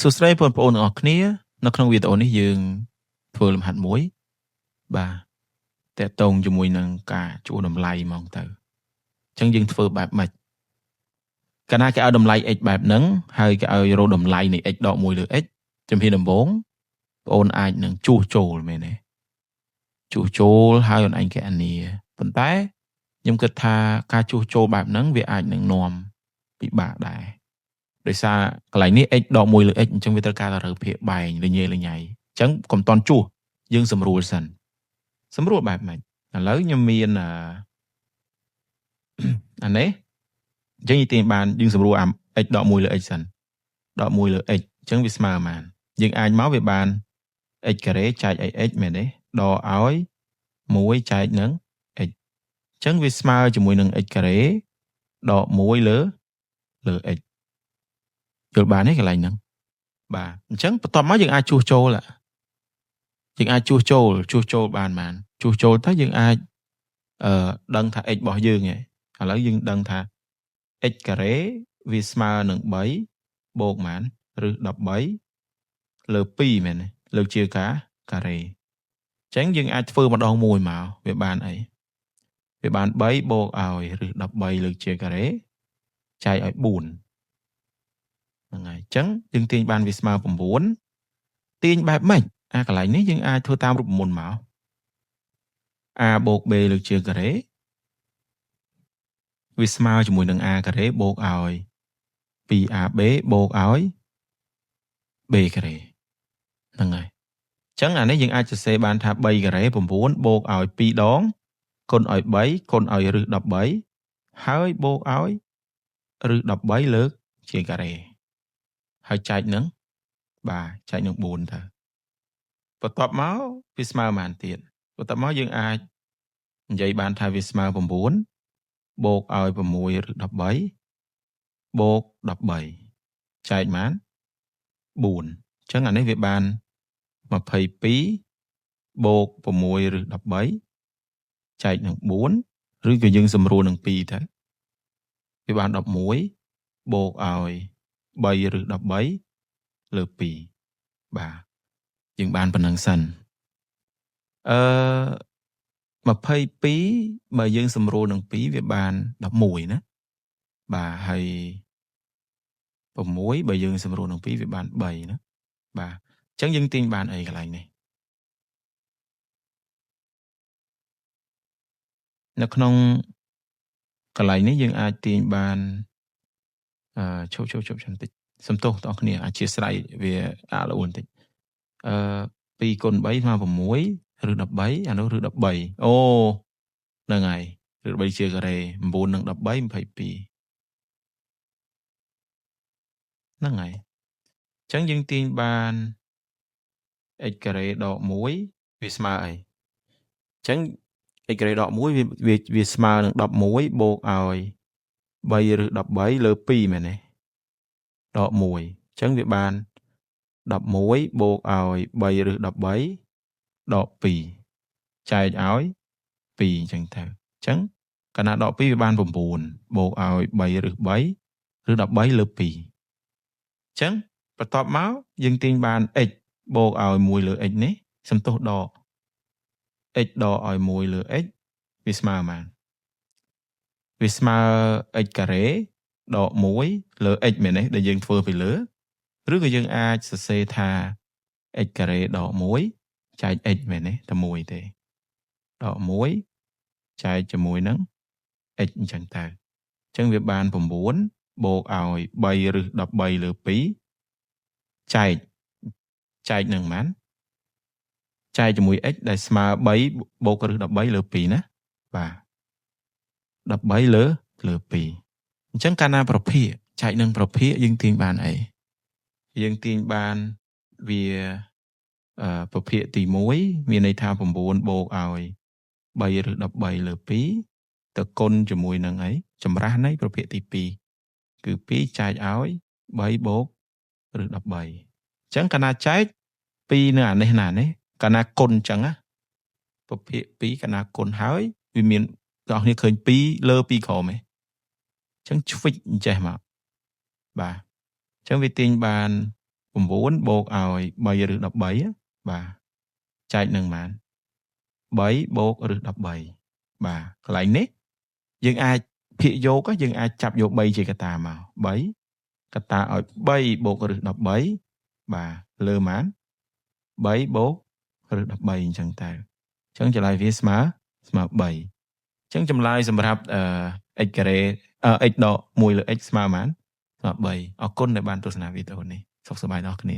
សួស្តីបងប្អូនទាំងអស់គ្នានៅក្នុងវីដេអូនេះយើងធ្វើលំហាត់មួយបាទតកតងជាមួយនឹងការជួតម្លៃហ្មងទៅអញ្ចឹងយើងធ្វើបែបម៉េចកាលណាគេឲ្យតម្លៃ x បែបហ្នឹងហើយគេឲ្យរកតម្លៃនៃ x ដក1លើ x ជំហានដំបូងបងអូនអាចនឹងជួសចូលមែនទេជួសចូលហើយអូនឯងកណនីប៉ុន្តែខ្ញុំគិតថាការជួសចូលបែបហ្នឹងវាអាចនឹងនាំពិបាកដែរដោយសារកន្លែងនេះ x ដក1លើ x អញ្ចឹងវាត្រូវការរើភាគបែងលញ៉េលញ៉ៃអញ្ចឹងកុំតន់ជួសយើងសម្រួលសិនសម្រួលបែបម៉េចឥឡូវខ្ញុំមានអានេះអញ្ចឹងនិយាយបានយើងសម្រួល x ដក1លើ x សិនដក1លើ x អញ្ចឹងវាស្មើប៉ុន្មានយើងអាចមកវាបាន x ការ៉េចែក x មែនទេដកឲ្យ1ចែកនឹង x អញ្ចឹងវាស្មើជាមួយនឹង x ការ៉េដក1លើ x យល់បានទេកន្លែងហ្នឹងបាទអញ្ចឹងបន្ទាប់មកយើងអាចជួសចូលជួសចូលបានជួសចូលទៅយើងអាចដឹងថា x របស់យើងឯងឥឡូវយើងដឹងថា x ការ៉េវាស្មើនឹង3បូកប៉ុន្មានឬ13លើ2មែនទេលើកជាការ៉េអញ្ចឹងយើងអាចធ្វើម្ដងមួយមកវាបានអីវាបាន3បូកឲ្យឬ13លើកជាការ៉េចែកឲ្យ4ហ្នឹងហើយអញ្ចឹងយើងទាញបានវាស្មើ9ទាញបែបម៉េចកន្លែងនេះយើងអាចធ្វើតាមរូបមន្តមក a បូក b លើកជាការ៉េវាស្មើជាមួយនឹង a ការ៉េបូកឲ្យ 2ab បូកឲ្យ b ការ៉េហ្នឹងហើយអញ្ចឹងអានេះយើងអាចសរសេរបានថា3ការ៉េ9បូកឲ្យ2ដងគុណឲ្យ3គុណឲ្យរឹស13ហើយបូកឲ្យរឹស13លើកជាការ៉េហើយចែកនឹងបាទចែកនឹង4ទៅបន្ទាប់មកវាស្មើប៉ុន្មានទៀតបន្ទាប់មកយើងអាចនិយាយបានថាវាស្មើ9បូកឲ្យ6ឬ13បូក13ចែកប៉ុន្មាន4អញ្ចឹងអានេះវាបាន22បូក6ឬ13ចែកនឹង4ឬក៏យើងសម្រួលនឹង2ទៅវាបាន11បូកឲ្យ3ឬ13លើ2បាទយើងបានប៉ុណ្ណឹងសិន22បើយើងសម្រួលនឹង2វាបាន11ណាបាទហើយ6បើយើងសម្រួលនឹង2វាបាន3ណាបាទអញ្ចឹងយើងទាញបានអីកន្លែងនេះនៅក្នុងកន្លែងនេះយើងអាចទាញបានឈប់បន្តិចសំទោសបងប្អូនគ្នាអធិស្ឋានវាអាក់ល្អបន្តិច2គុណ3ស្មើ6ឬ13អានោះឬ13អូហ្នឹងហើយឬ13ជាការ៉េ9និង13 22ហ្នឹងហើយអញ្ចឹងយើងទាញបាន x ការ៉េដក1វាស្មើអីអញ្ចឹង x ការ៉េដក1វាស្មើនឹង11បូកឲ្យ3ឬ13លើ2មែនទេដក1អញ្ចឹងវាបាន11បូកឲ្យ3ឬ13ដក2ចែកឲ្យ2អញ្ចឹងទៅអញ្ចឹងកាលណាដក2វាបាន9បូកឲ្យ3ឬ13លើ2អញ្ចឹងបន្ទាប់មកយើងទាញបាន x បូកឲ្យ1លើ x នេះសំទោសដក x ដកឲ្យ1លើ x វាស្មើប៉ុន្មានវាស្មើ x ការ៉េដក1លើ x មែនទេដែលយើងធ្វើពីលើឬក៏យើងអាចសរសេរថា x ការ៉េដក1ចែក x មែនទេតែ1ទេដក1ចែកជាមួយនឹង x អញ្ចឹងទៅអញ្ចឹងវាបាន9បូកឲ្យ3ឬ13លើ2ចែកនឹងប៉ុន្មានចែកជាមួយ x ដែលស្មើ3បូកឬ13លើ2ណាបាទ13លើ2អញ្ចឹងកាលណាប្រភាគចែកនឹងប្រភាគយើងទាញបានអីយើងទាញបានវាប្រភាគទី1មានន័យថា9បូកឲ្យ3ឬ13លើ2ទៅគុណជាមួយនឹងអីចម្រាស់នៃប្រភាគទី2គឺ2ចែកឲ្យ3បូកឬ13អញ្ចឹងកាលណាចែក2នៅអានេះណានេះកាលណាគុណអញ្ចឹងណាប្រភាគ2កាលណាគុណហើយវាមានបងប្អូនឃើញ2លើ2ក្រោមទេអញ្ចឹងឆ្វិចអញ្ចេះមកបាទអញ្ចឹងវាទាញបាន 9 បូកឲ្យ3 ឬ 13 បាទចែកនឹងប៉ុន្មាន3បូកឬ 13 បាទកន្លែងនេះយើងអាចភាគយកយើងអាចចាប់យក3ជាកត្តាមក3កត្តាឲ្យ3បូកឬ 13បាទលើប៉ុន្មាន3បូកឬ 13អញ្ចឹងទៅអញ្ចឹងចម្លើយវាស្មើ3អញ្ចឹងចម្លើយសម្រាប់x ការ៉េx ដក1លើ x ស្មើប៉ុន្មានស្មើ3អរគុណដែលបានទស្សនាវីដេអូនេះសុខសប្បាយដល់គ្នា